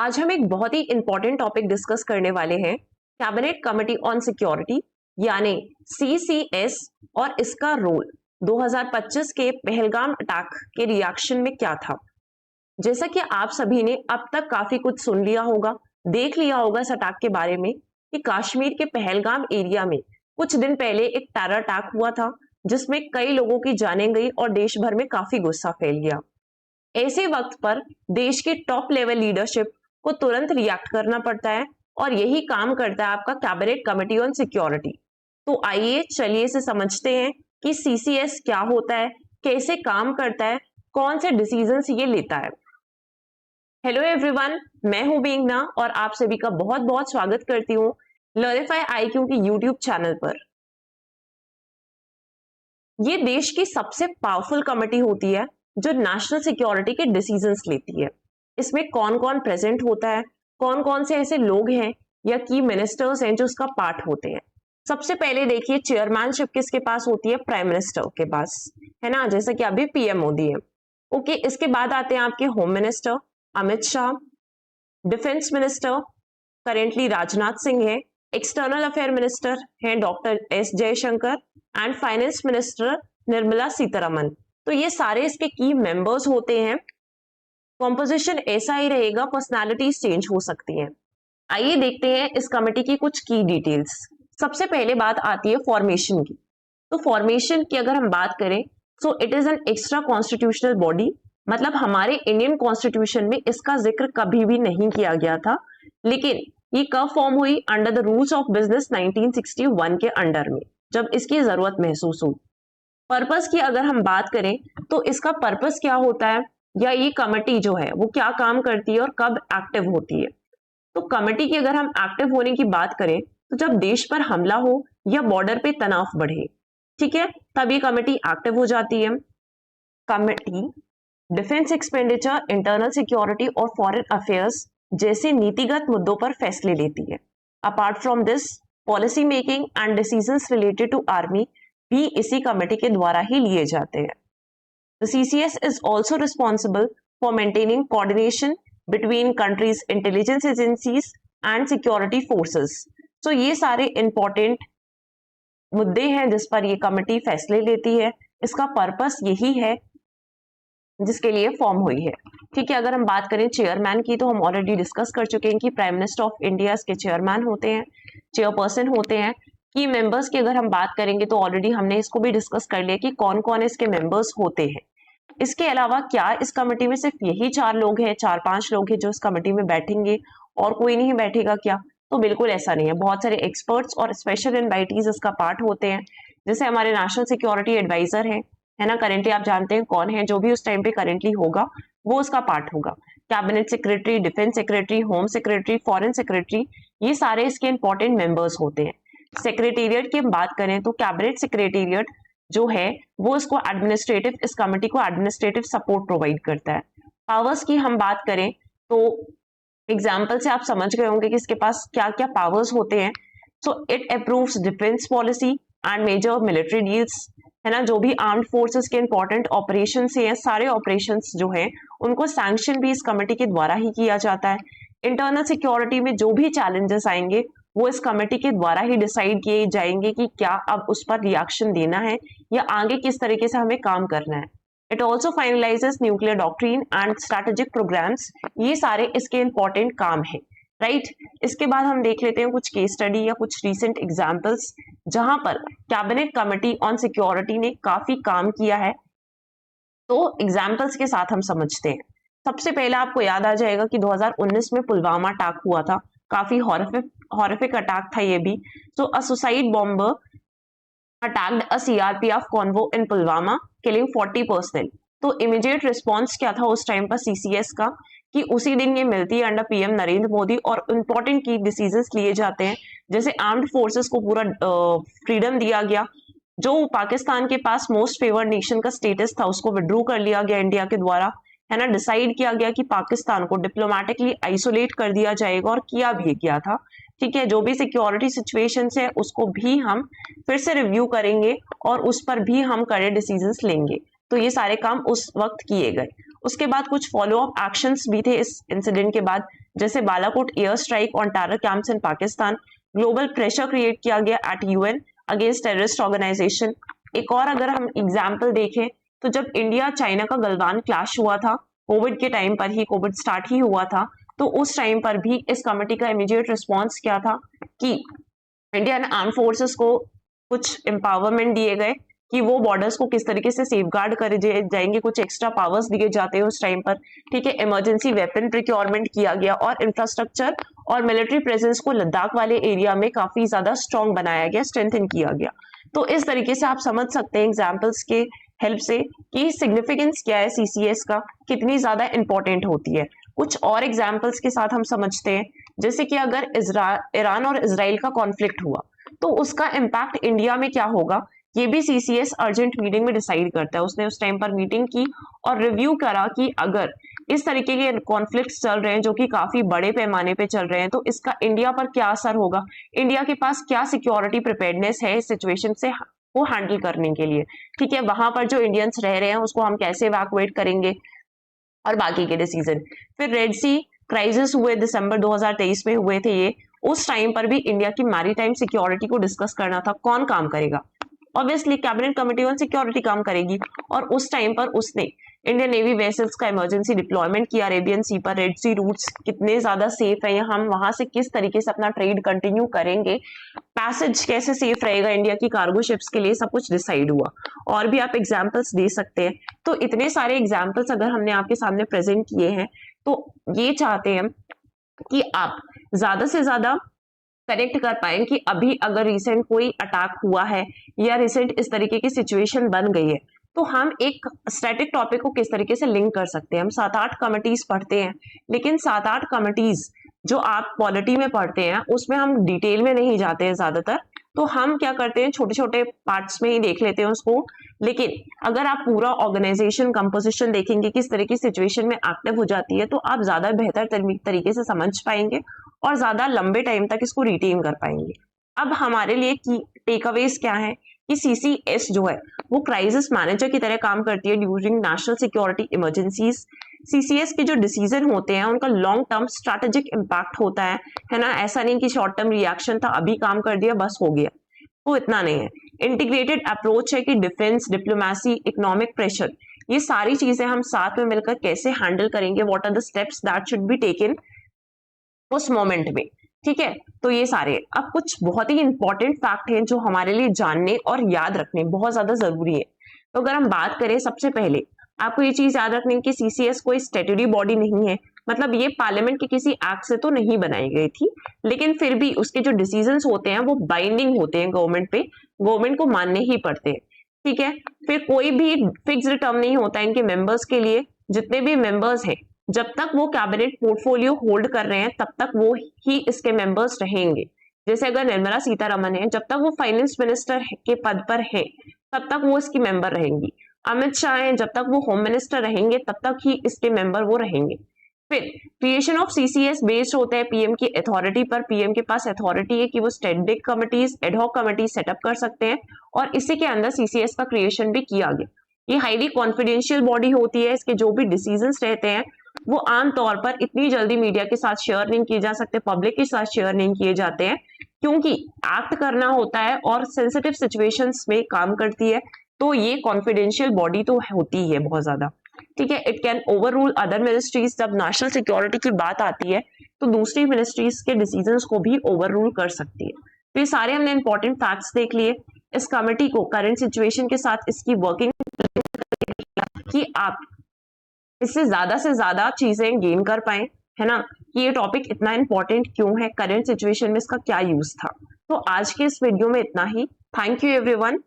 आज हम एक बहुत ही इंपॉर्टेंट टॉपिक डिस्कस करने वाले हैं, कैबिनेट कमेटी ऑन सिक्योरिटी यानी सीसीएस और इसका रोल 2025 के पहलगाम अटैक के रिएक्शन में क्या था। जैसा कि आप सभी ने अब तक काफी कुछ सुन लिया होगा, देख लिया होगा इस अटैक के बारे में कि कश्मीर के पहलगाम एरिया में कुछ दिन पहले एक टेरर अटैक हुआ था जिसमें कई लोगों की जानें गई और देश भर में काफी गुस्सा फैल गया। ऐसे वक्त पर देश की टॉप लेवल लीडरशिप को तुरंत रिएक्ट करना पड़ता है और यही काम करता है आपका कैबिनेट कमेटी ऑन सिक्योरिटी। तो आइए चलिए इसे समझते हैं कि सीसीएस क्या होता है, कैसे काम करता है, कौन से डिसीजंस ये लेता है। हेलो एवरीवन, मैं हूं बींगना और आप सभी का बहुत बहुत स्वागत करती हूँ लर्निफाई आईक्यू की यूट्यूब चैनल पर। ये देश की सबसे पावरफुल कमेटी होती है जो नेशनल सिक्योरिटी के डिसीजंस लेती है। इसमें कौन कौन प्रेजेंट होता है, कौन कौन से ऐसे लोग हैं या की मिनिस्टर्स हैं जो उसका पार्ट होते हैं। सबसे पहले देखिए चेयरमैनशिप किसके पास होती है, प्राइम मिनिस्टर के पास, है ना, जैसे कि अभी पीएम मोदी है। ओके, इसके बाद आते हैं आपके home minister Amit Shah, defence minister currently Rajnath Singh है, एक्सटर्नल अफेयर मिनिस्टर हैं doctor S Jaishankar and finance minister Nirmala Sitharaman. तो ये सारे इसके की मेंबर्स होते हैं। कॉम्पोजिशन ऐसा ही रहेगा, पर्सनालिटीज चेंज हो सकती हैं। आइए देखते हैं इस कमेटी की कुछ की डिटेल्स। सबसे पहले बात आती है फॉर्मेशन की। तो फॉर्मेशन की अगर हम बात करें so it is an extra constitutional body, मतलब हमारे इंडियन कॉन्स्टिट्यूशन में इसका जिक्र कभी भी नहीं किया गया था, लेकिन ये कब फॉर्म हुई, under the rules of business 1961 के अंडर में, जब इसकी जरूरत महसूस हुई। पर्पस की अगर हम बात करें तो इसका पर्पस क्या होता है या ये कमेटी जो है वो क्या काम करती है और कब एक्टिव होती है। तो कमेटी की अगर हम एक्टिव होने की बात करें तो जब देश पर हमला हो या बॉर्डर पे तनाव बढ़े, ठीक है, तब ये कमेटी एक्टिव हो जाती है। Committee defence expenditure, internal security और फॉरेन अफेयर्स जैसे नीतिगत मुद्दों पर फैसले लेती है। Apart from this, policy making and decisions related to army भी इसी कमेटी के द्वारा ही लिए जाते हैं। The CCS is also responsible for maintaining coordination between countries' intelligence agencies and security forces. So ये सारे important मुद्दे हैं जिस पर ये कमेटी फैसले लेती है। इसका पर्पस यही है जिसके लिए फॉर्म हुई है। ठीक है, अगर हम बात करें चेयरमैन की तो हम ऑलरेडी डिस्कस कर चुके हैं कि प्राइम मिनिस्टर ऑफ इंडिया इसके चेयरमैन होते हैं, चेयरपर्सन होते हैं। की मेंबर्स की अगर हम बात करेंगे तो ऑलरेडी हमने इसको भी डिस्कस कर लिया कि कौन कौन इसके मेंबर्स होते हैं। इसके अलावा क्या इस कमेटी में सिर्फ यही 4 लोग हैं, 4-5 लोग हैं जो इस कमेटी में बैठेंगे और कोई नहीं बैठेगा क्या? तो बिल्कुल ऐसा नहीं है। बहुत सारे एक्सपर्ट्स और स्पेशल इनवाइटीज इसका पार्ट होते हैं, जैसे हमारे नेशनल सिक्योरिटी एडवाइजर हैं, है ना, करेंटली आप जानते हैं कौन है, जो भी उस टाइम पे करेंटली होगा वो उसका पार्ट होगा। Cabinet secretary, defence secretary, home secretary, foreign secretary, ये सारे इसके इंपॉर्टेंट मेंबर्स होते हैं। सेक्रेटेरिएट की हम बात करें तो कैबिनेट सेक्रेटेरिएट जो है वो इसको एडमिनिस्ट्रेटिव, इस कमेटी को एडमिनिस्ट्रेटिव सपोर्ट प्रोवाइड करता है। पावर्स की हम बात करें तो एग्जाम्पल से आप समझ गए होंगे कि इसके पास क्या क्या पावर्स होते हैं। So it approves defence policy and major military deals, है ना, जो भी आर्म्ड फोर्सेस के इंपॉर्टेंट ऑपरेशन हैं, सारे ऑपरेशन जो हैं उनको सैंक्शन भी इस कमेटी के द्वारा ही किया जाता है। इंटरनल सिक्योरिटी में जो भी चैलेंजेस आएंगे वो इस कमेटी के द्वारा ही डिसाइड किए जाएंगे कि क्या अब उस पर रिएक्शन देना है या आगे किस तरीके से हमें काम करना है। It also finalises nuclear doctrine and strategic programmes, ये सारे इसके इंपॉर्टेंट काम है, राइट। इसके बाद हम देख लेते हैं कुछ केस स्टडी या कुछ रीसेंट एग्जाम्पल्स जहां पर कैबिनेट कमेटी ऑन सिक्योरिटी ने काफी काम किया है। तो एग्जाम्पल्स के साथ हम समझते हैं। सबसे पहले आपको याद आ जाएगा कि 2019 में पुलवामा अटैक हुआ था, काफी हॉरिफिक अटैक था ये भी। तो a suicide bomber attacked a CRPF convo in Pulwama, killing 40 personal. तो इमीडिएट रिस्पॉन्स क्या था उस टाइम पर सीसीएस का कि उसी दिन ये मिलती है अंडर पीएम नरेंद्र मोदी और इंपॉर्टेंट की डिसीजंस लिए जाते हैं, जैसे आर्म्ड फोर्सेस को पूरा फ्रीडम दिया गया, जो पाकिस्तान के पास मोस्ट फेवर्ड नेशन का स्टेटस था उसको विड्रू कर लिया गया इंडिया के द्वारा, है ना। डिसाइड किया गया कि पाकिस्तान को डिप्लोमेटिकली आइसोलेट कर दिया जाएगा और किया भी गया था। ठीक है, जो भी सिक्योरिटी सिचुएशंस है उसको भी हम फिर से रिव्यू करेंगे और उस पर भी हम कड़े डिसीजंस लेंगे। तो ये सारे काम उस वक्त किए गए। उसके बाद कुछ फॉलो अप एक्शंस भी थे इस इंसिडेंट के बाद, जैसे Balakot air strike on terror camps in Pakistan, global pressure create किया गया at UN against terrorist organisation. एक और अगर हम एग्जाम्पल देखें तो जब इंडिया चाइना का गलवान क्लैश हुआ था, कोविड के टाइम पर ही, कोविड स्टार्ट ही हुआ था, तो उस टाइम पर भी इस कमेटी का इमीडिएट रिस्पॉन्स क्या था कि इंडियन आर्म फोर्सेस को कुछ एम्पावरमेंट दिए गए कि वो बॉर्डर्स को किस तरीके से सेफगार्ड करे जाएंगे, कुछ एक्स्ट्रा पावर्स दिए जाते हैं उस टाइम पर, ठीक है। इमरजेंसी वेपन प्रिक्योरमेंट किया गया और इंफ्रास्ट्रक्चर और मिलिट्री प्रेजेंस को लद्दाख वाले एरिया में काफी ज्यादा स्ट्रॉन्ग बनाया गया, स्ट्रेंथन किया गया। तो इस तरीके से आप समझ सकते हैं एग्जाम्पल्स के हेल्प से कि सिग्निफिकेंस क्या है सीसीएस का, कितनी ज्यादा इंपॉर्टेंट होती है। कुछ और एग्जाम्पल्स के साथ हम समझते हैं, जैसे कि अगर ईरान और इजराइल का कॉन्फ्लिक्ट हुआ तो उसका इम्पैक्ट इंडिया में क्या होगा, ये भी सीसीएस अर्जेंट मीटिंग में डिसाइड करता है। उसने उस टाइम पर मीटिंग की और रिव्यू करा कि अगर इस तरीके के कॉन्फ्लिक्ट्स चल रहे हैं जो कि काफी बड़े पैमाने पे चल रहे हैं, तो इसका इंडिया पर क्या असर होगा, इंडिया के पास क्या सिक्योरिटी प्रिपेयर्डनेस है इस सिचुएशन से वो हैंडल करने के लिए, ठीक है। वहां पर जो इंडियंस रह रहे हैं उसको हम कैसे इवैक्यूएट करेंगे और बाकी के डिसीजन। फिर रेड सी क्राइसिस हुए दिसंबर 2023 में हुए थे ये, उस टाइम पर भी इंडिया की मैरीटाइम सिक्योरिटी को डिस्कस करना था, कौन काम करेगा, obviously cabinet committee on security काम करेगी। और उस टाइम पर उसने इंडियन नेवी वेसल्स का इमरजेंसी डिप्लॉयमेंट किया अरेबियन सी पर, रेड सी रूट्स कितने ज्यादा सेफ है, हम वहां से किस तरीके से अपना ट्रेड कंटिन्यू करेंगे, पैसेज कैसे सेफ रहेगा इंडिया की कार्गो शिप्स के लिए, सब कुछ डिसाइड हुआ। और भी आप एग्जाम्पल्स दे सकते हैं। तो इतने सारे एग्जाम्पल्स अगर हमने आपके सामने प्रेजेंट किए हैं तो ये चाहते हैं कि आप ज्यादा से ज्यादा कनेक्ट कर पाए कि अभी अगर रिसेंट कोई अटैक हुआ है या रिसेंट इस तरीके की सिचुएशन बन गई है तो हम एक स्टैटिक टॉपिक को किस तरीके से लिंक कर सकते हैं। हम 7-8 कमिटीज पढ़ते हैं, लेकिन 7-8 कमिटीज जो आप पॉलिटी में पढ़ते हैं उसमें हम डिटेल में नहीं जाते हैं ज्यादातर, तो हम क्या करते हैं छोटे छोटे पार्ट्स में ही देख लेते हैं उसको। लेकिन अगर आप पूरा ऑर्गेनाइजेशन कंपोजिशन देखेंगे किस तरह की सिचुएशन में एक्टिव हो जाती है, तो आप ज्यादा बेहतर तरीके से समझ पाएंगे और ज्यादा लंबे टाइम तक इसको रिटेन कर पाएंगे। अब हमारे लिए की टेकअवेज क्या है कि सीसीएस जो है वो क्राइसिस मैनेजर की तरह काम करती है during national security emergencies. CCS के जो डिसीजन होते हैं उनका लॉन्ग टर्म स्ट्रैटेजिक इम्पैक्ट होता है ना। ऐसा नहीं कि शॉर्ट टर्म रिएक्शन था, अभी काम कर दिया बस हो गया, तो इतना नहीं है। इंटीग्रेटेड अप्रोच है कि डिफेंस, डिप्लोमेसी, इकोनॉमिक प्रेशर, ये सारी चीजें हम साथ में मिलकर कैसे हैंडल करेंगे, what are the steps that should be taken उस मोमेंट में, ठीक है। तो ये सारे अब कुछ बहुत ही इंपॉर्टेंट फैक्ट हैं जो हमारे लिए जानने और याद रखने बहुत ज्यादा जरूरी है। तो अगर हम बात करें, सबसे पहले आपको ये चीज याद रखनी है कि सीसीएस कोई स्टैट्यूटरी बॉडी नहीं है, मतलब ये पार्लियामेंट के किसी एक्ट से तो नहीं बनाई गई थी, लेकिन फिर भी उसके जो डिसीजंस होते हैं वो बाइंडिंग होते हैं गवर्नमेंट पे, गवर्नमेंट को मानने ही पड़ते हैं, ठीक है। फिर कोई भी फिक्स्ड टर्म नहीं होता इनके मेंबर्स के लिए। जितने भी मेंबर्स हैं जब तक वो कैबिनेट पोर्टफोलियो होल्ड कर रहे हैं तब तक वो ही इसके मेंबर्स रहेंगे। जैसे अगर निर्मला सीतारमन है, जब तक वो फाइनेंस मिनिस्टर के पद पर है तब तक वो इसकी मेंबर रहेंगी। अमित शाह हैं, जब तक वो होम मिनिस्टर रहेंगे तब तक ही इसके मेंबर वो रहेंगे। फिर क्रिएशन ऑफ सीसीएस बेस्ड होता है पीएम की अथॉरिटी पर। पीएम के पास अथॉरिटी है कि वो static committees, ad hoc committees setup कर सकते हैं और इसी के अंदर सीसीएस का क्रिएशन भी किया गया। ये हाईली कॉन्फिडेंशियल बॉडी होती है, इसके जो भी डिसीजंस रहते हैं वो आमतौर पर इतनी जल्दी मीडिया के साथ शेयर नहीं किए जा सकते, पब्लिक के साथ शेयर नहीं किए जाते हैं, क्योंकि एक्ट करना होता है और सेंसिटिव सिचुएशंस में काम करती है, तो ये कॉन्फिडेंशियल बॉडी तो होती है बहुत ज्यादा, ठीक है। It can over rule other ministries. जब नेशनल सिक्योरिटी की बात आती है तो दूसरी मिनिस्ट्रीज के डिसीजंस को भी ओवर रूल कर सकती है। तो ये सारे हमने इंपॉर्टेंट फैक्ट्स देख लिए। इस कमेटी को करंट सिचुएशन के साथ इसकी वर्किंग कि आप इससे ज्यादा चीजें गेन कर पाए, है ना, कि ये टॉपिक इतना इंपॉर्टेंट क्यों है, करंट सिचुएशन में इसका क्या यूज था। तो आज के इस वीडियो में इतना ही। Thank you everyone.